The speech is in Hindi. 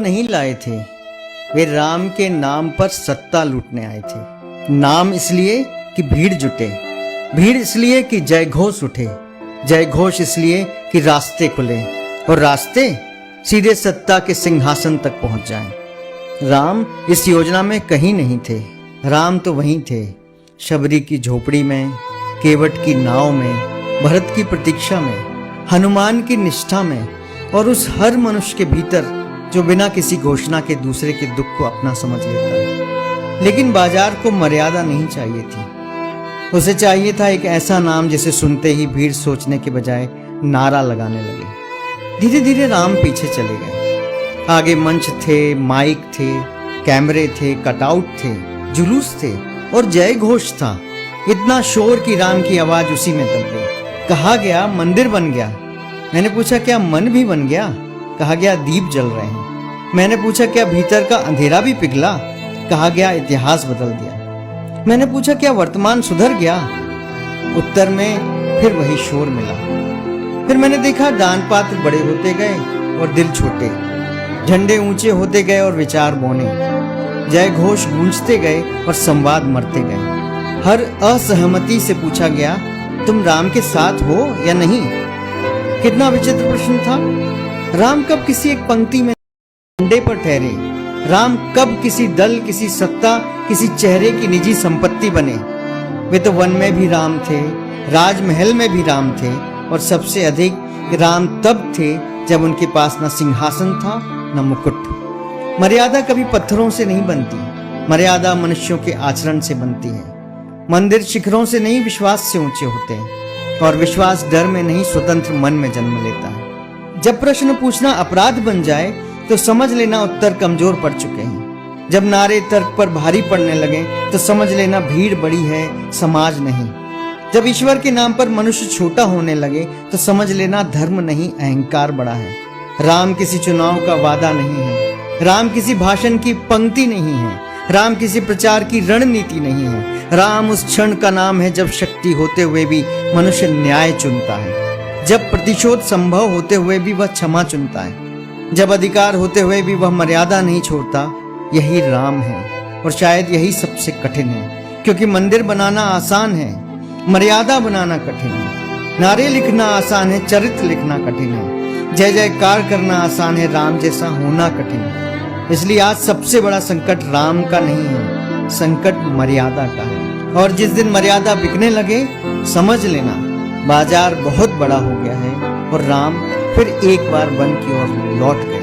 नहीं लाए थे, वे राम के नाम पर सत्ता लूटने आए थे। नाम इसलिए कि भीड़ जुटे, भीड़ इसलिए कि जय घोष उठे, जय घोष इसलिए कि रास्ते खुले और रास्ते सीधे सत्ता के सिंहासन तक पहुंच जाएं। राम इस योजना में कहीं नहीं थे, राम तो वहीं थे, शबरी की झोपड़ी में, केवट की नाव में, भरत की प्रतीक्षा में, हनुमान की निष्ठा में और उस हर मनुष्य के भीतर जो बिना किसी घोषणा के दूसरे के दुख को अपना समझ लेता है। लेकिन बाजार को मर्यादा नहीं चाहिए थी, उसे चाहिए था एक ऐसा नाम जिसे सुनते ही भीड़ सोचने के बजाय नारा लगाने लगे। धीरे धीरे राम पीछे चले गए। आगे मंच थे, माइक थे, कैमरे थे, कटआउट थे, जुलूस थे और जय घोष था। इतना शोर कि राम की आवाज उसी में दब गई। कहा गया मंदिर बन गया। मैंने पूछा क्या मन भी बन गया? कहा गया दीप जल रहे हैं। मैंने पूछा क्या भीतर का अंधेरा भी पिघला? कहा गया इतिहास बदल दिया। मैंने पूछा क्या वर्तमान सुधर गया? उत्तर में फिर वही शोर मिला। फिर मैंने देखा दान पात्र बड़े होते गए और दिल छोटे, झंडे ऊंचे होते गए और विचार बौने, जय घोष गूंजते गए और संवाद मरते गए। हर असहमति से पूछा गया तुम राम के साथ हो या नहीं? कितना विचित्र प्रश्न था। राम कब किसी एक पंक्ति में झंडे पर ठहरे? राम कब किसी दल, किसी सत्ता, किसी चेहरे की निजी संपत्ति बने? वे तो वन में भी राम थे, राजमहल में भी राम थे और सबसे अधिक राम तब थे जब उनके पास न सिंहासन था न मुकुट। मर्यादा कभी पत्थरों से नहीं बनती, मर्यादा मनुष्यों के आचरण से बनती है। मंदिर शिखरों से नहीं विश्वास से ऊंचे होते हैं और विश्वास डर में नहीं स्वतंत्र मन में जन्म लेता है। जब प्रश्न पूछना अपराध बन जाए तो समझ लेना उत्तर कमजोर पड़ चुके हैं। जब नारे तर्क पर भारी पड़ने लगे तो समझ लेना भीड़ बड़ी है, समाज नहीं। जब ईश्वर के नाम पर मनुष्य छोटा होने लगे तो समझ लेना धर्म नहीं अहंकार बड़ा है। राम किसी चुनाव का वादा नहीं है, राम किसी भाषण की पंक्ति नहीं है, राम किसी प्रचार की रणनीति नहीं है। राम उस क्षण का नाम है जब शक्ति होते हुए भी मनुष्य न्याय चुनता है, जब प्रतिशोध संभव होते हुए भी वह क्षमा चुनता है, जब अधिकार होते हुए भी वह मर्यादा नहीं छोड़ता। यही राम है और शायद यही सबसे कठिन है, क्योंकि मंदिर बनाना आसान है, मर्यादा बनाना कठिन है। नारे लिखना आसान है, चरित्र लिखना कठिन है। जय जयकार करना आसान है, राम जैसा होना कठिन है। इसलिए आज सबसे बड़ा संकट राम का नहीं है, संकट मर्यादा का है। और जिस दिन मर्यादा बिकने लगे समझ लेना बाजार बहुत बड़ा हो गया है और राम फिर एक बार वन की ओर लौट गए।